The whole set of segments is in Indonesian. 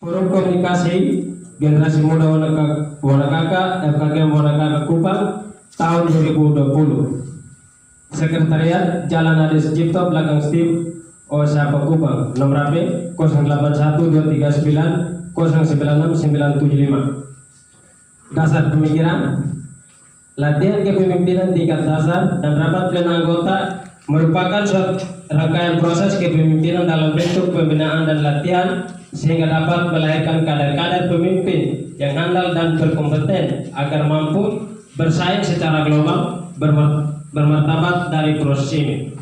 Forum Komunikasi Generasi Muda Wanakaka FKG Wanakaka Kupang tahun 2020. Sekretariat Jalan Ade Sucipto belakang Steve Osapa Kupang, nomor HP 081239 096975. Dasar pemikiran, latihan kepemimpinan tingkat dasar dan rapat pleno anggota merupakan suatu rangkaian proses kepemimpinan dalam bentuk pembinaan dan latihan sehingga dapat melahirkan kader-kader pemimpin yang handal dan berkompeten agar mampu bersaing secara global bermartabat dari proses ini.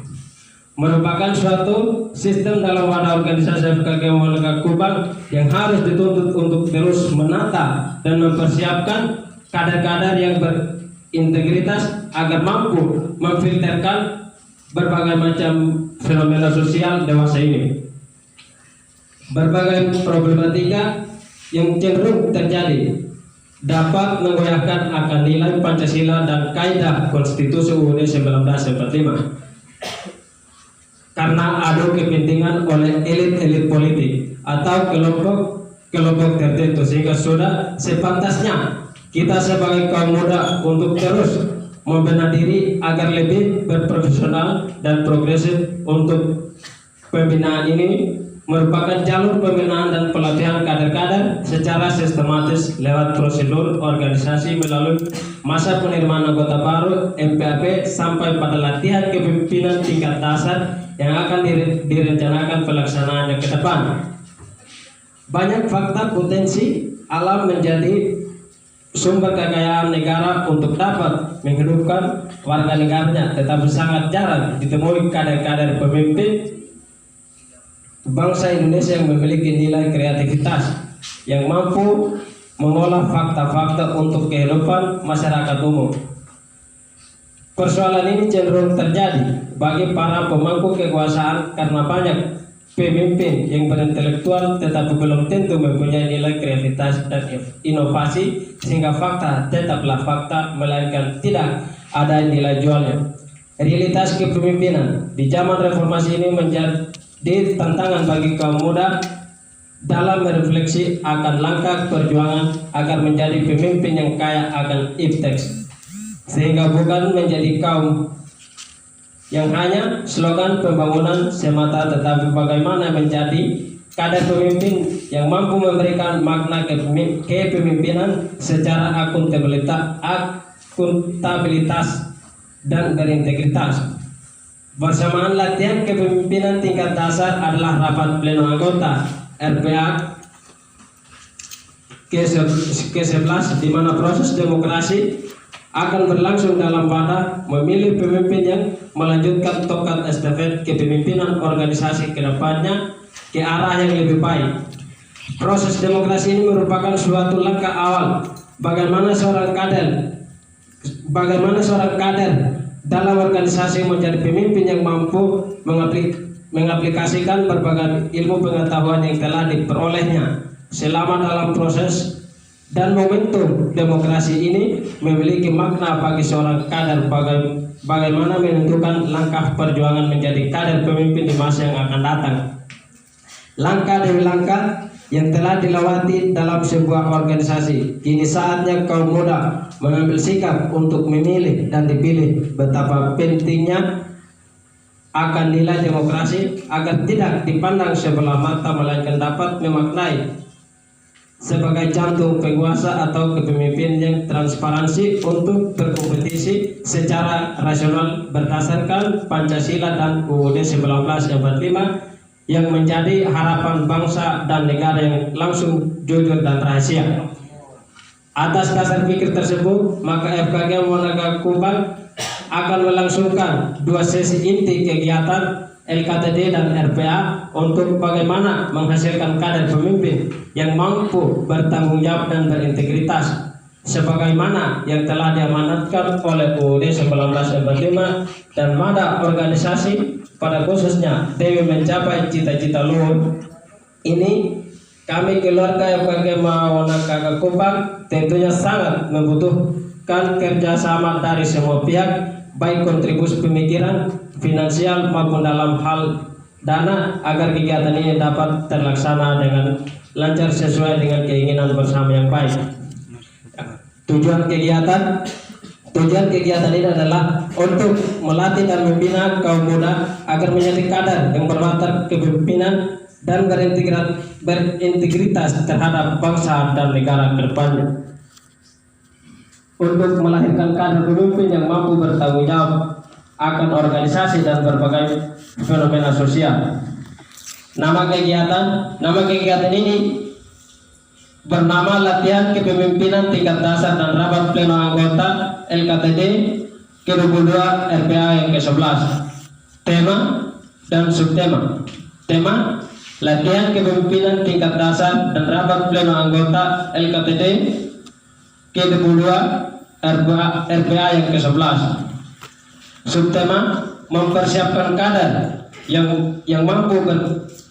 Merupakan suatu sistem dalam wadah organisasi FKG Wanakaka Kupang yang harus dituntut untuk terus menata dan mempersiapkan kader-kader yang berintegritas agar mampu memfilterkan berbagai macam fenomena sosial dewasa ini. Berbagai problematika yang cenderung terjadi dapat menggoyahkan akan nilai Pancasila dan kaidah Konstitusi UUD 1945 karena adu kepentingan oleh elit-elit politik atau kelompok tertentu, sehingga sudah sepantasnya kita sebagai kaum muda untuk terus membina diri agar lebih berprofesional dan progresif. Untuk pembinaan ini merupakan jalur pembinaan dan pelatihan kader-kader secara sistematis lewat prosedur organisasi melalui masa penerimaan anggota baru MPAP sampai pada latihan kepemimpinan tingkat dasar yang akan direncanakan pelaksanaannya ke depan. Banyak fakta potensi alam menjadi sumber kekayaan negara untuk dapat menghidupkan warga negaranya, tetapi sangat jarang ditemui kader-kader pemimpin bangsa Indonesia yang memiliki nilai kreativitas yang mampu mengolah fakta-fakta untuk kehidupan masyarakat umum. Persoalan ini cenderung terjadi bagi para pemangku kekuasaan karena banyak pemimpin yang berintelektual tetapi belum tentu mempunyai nilai kreativitas dan inovasi, sehingga fakta tetaplah fakta melainkan tidak ada nilai jualnya. Realitas kepemimpinan di zaman reformasi ini menjadi tantangan bagi kaum muda dalam merefleksi akan langkah perjuangan agar menjadi pemimpin yang kaya akan ipteks, sehingga bukan menjadi kaum yang hanya slogan pembangunan semata, tetapi bagaimana menjadi kader pemimpin yang mampu memberikan makna kepemimpinan secara akuntabilitas dan berintegritas. Bersamaan latihan kepemimpinan tingkat dasar adalah rapat pleno anggota RPA ke-11 di mana proses demokrasi akan berlangsung dalam wadah memilih pemimpin yang melanjutkan tongkat estafet kepemimpinan organisasi ke depannya ke arah yang lebih baik. Proses demokrasi ini merupakan suatu langkah awal bagaimana seorang kader dalam organisasi menjadi pemimpin yang mampu mengaplikasikan berbagai ilmu pengetahuan yang telah diperolehnya selama dalam proses, dan momentum demokrasi ini memiliki makna bagi seorang kader bagaimana menentukan langkah perjuangan menjadi kader pemimpin di masa yang akan datang. Langkah demi langkah yang telah dilewati dalam sebuah organisasi, kini saatnya kaum muda mengambil sikap untuk memilih dan dipilih. Betapa pentingnya akan nilai demokrasi agar tidak dipandang sebelah mata, melainkan dapat memaknai sebagai jantung penguasa atau kepemimpinan yang transparansi untuk berkompetisi secara rasional berdasarkan Pancasila dan UUD 1945 yang menjadi harapan bangsa dan negara yang langsung, jujur dan rahasia. Atas dasar pikir tersebut, maka FKG Wanakaka Kupang akan melangsungkan 2 sesi inti kegiatan LKTD dan RPA untuk bagaimana menghasilkan kader pemimpin yang mampu bertanggung jawab dan berintegritas sebagaimana yang telah diamanatkan oleh UUD 1945 dan mana organisasi pada khususnya demi mencapai cita-cita luhur ini. Kami keluarga FKG Wanakaka Kupang tentunya sangat membutuhkan kerjasama dari semua pihak, baik kontribusi pemikiran, finansial maupun dalam hal dana, agar kegiatan ini dapat terlaksana dengan lancar sesuai dengan keinginan bersama yang baik. Tujuan kegiatan ini adalah untuk melatih dan membina kaum muda agar menjadi kader yang berwatak kepemimpinan dan berintegritas terhadap bangsa dan negara ke depannya. Untuk melahirkan kader pemimpin yang mampu bertanggung jawab akan organisasi dan berbagai fenomena sosial. Nama kegiatan ini bernama Latihan Kepemimpinan Tingkat Dasar dan Rapat Pleno Anggota LKTD ke-22 RPA yang ke-11. Tema dan subtema. Tema: Latihan Kepemimpinan Tingkat Dasar dan Rapat Pleno Anggota LKTD ke-22 RPA yang ke-11. Subtema: Mempersiapkan kader yang mampu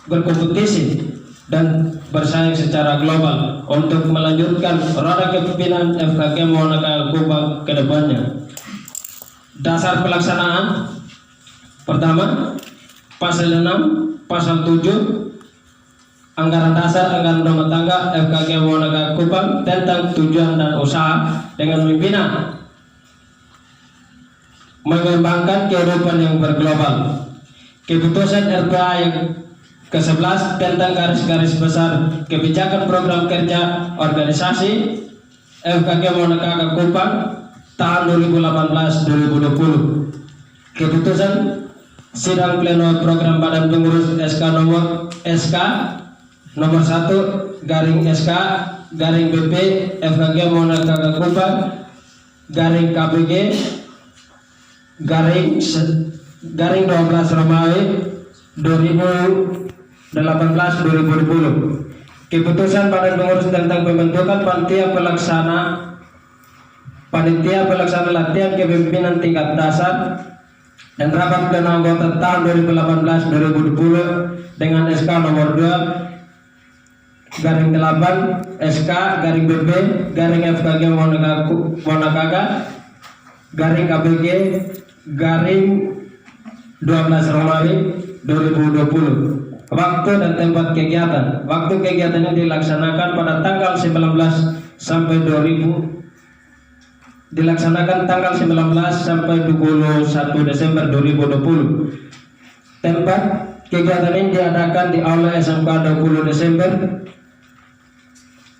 berkompetisi dan bersaing secara global untuk melanjutkan roda kepemimpinan FKG Monaka Kupang ke depannya. Dasar pelaksanaan: pertama, pasal 6, pasal 7 Anggaran Dasar Anggaran Rumah Tangga FKG Monaka Kupang tentang tujuan dan usaha dengan membina mengembangkan kehidupan yang berglobal. Keputusan RPA yang ke-11 tentang garis-garis besar kebijakan program kerja organisasi FKG Monaka Kupang tahun 2018-2020. Keputusan sidang pleno program Badan Pengurus SK nomor 1 garing SK garing BP FKG Monaka Kupang garing KPG garing 12 Romawi 2018-2020. Keputusan Badan Pengurus tentang pembentukan panitia pelaksana latihan kepemimpinan tingkat dasar dan rapat pleno anggota tahun 2018-2020 dengan SK nomor 2 garing 8 SK garing BP garing FKG Monaka garing KPG garing 12 Romawi 2020. Waktu dan tempat kegiatan. Waktu kegiatan ini dilaksanakan pada tanggal 19 sampai 21 Desember 2020. Tempat kegiatan ini diadakan di Aula SMK 20 Desember.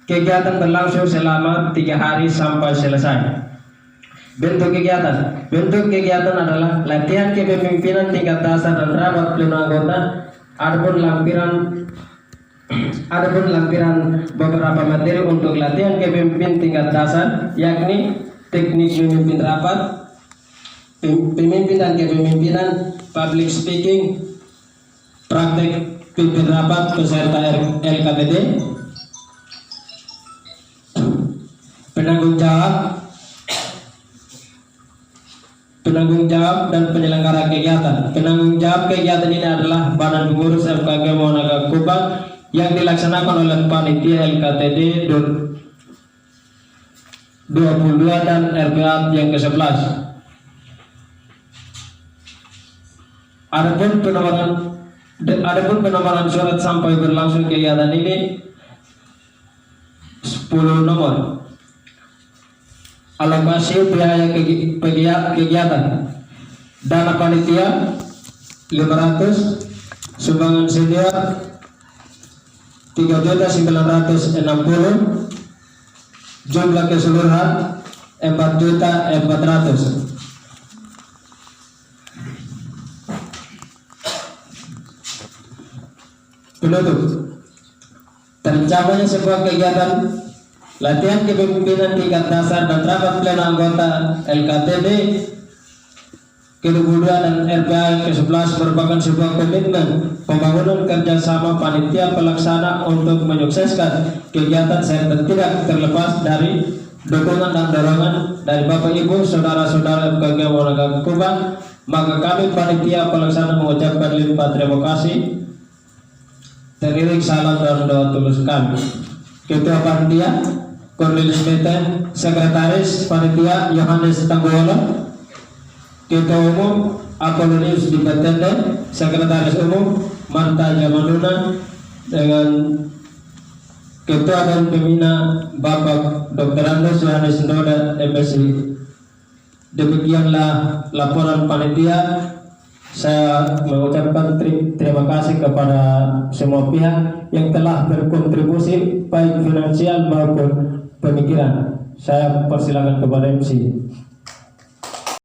Kegiatan berlangsung selama 3 hari sampai selesai. Bentuk kegiatan adalah latihan kepemimpinan tingkat dasar dan rapat pleno anggota. Adapun lampiran beberapa materi untuk latihan kepemimpinan tingkat dasar, yakni teknik memimpin rapat, pemimpin dan kepemimpinan, public speaking, praktek pimpin rapat peserta LKTD, penanggung jawab dan penyelenggara kegiatan. Penanggung jawab kegiatan ini adalah Badan Pengurus FKG Monaka Kupang yang dilaksanakan oleh panitia LKTD 22 dan RPA yang ke-11. Adapun penomoran surat sampai berlangsung kegiatan ini 10 nomor. Alokasi biaya kegiatan: dana panitia 500, sumbangan senior 3.960, jumlah keseluruhan 4.400. Penutup. Terencamanya sebuah kegiatan latihan kepemimpinan tingkat dasar dan rapat pleno anggota LKTD ke-22 dan RPA ke-11 merupakan sebuah komitmen pembangunan kerjasama panitia pelaksana untuk menyukseskan kegiatan serta tidak terlepas dari dukungan dan dorongan dari Bapak Ibu saudara-saudara FKG Monaka Kupang. Maka kami panitia pelaksana mengucapkan limpah terima kasih. Teriring salam dan doa tulus kami. Ketua Panitia Cornelius Meten, Sekretaris Panitia Yohanes Tangguholo, Ketua Umum Apollonius Dipetende, Sekretaris Umum Marta Jamanuna, dengan Ketua dan Pembina Bapak Dr. Andes Yohanes Ndoda MSI. Demikianlah laporan panitia. Saya mengucapkan terima kasih kepada semua pihak yang telah berkontribusi baik finansial maupun pemikiran. Saya persilakan kepada MC.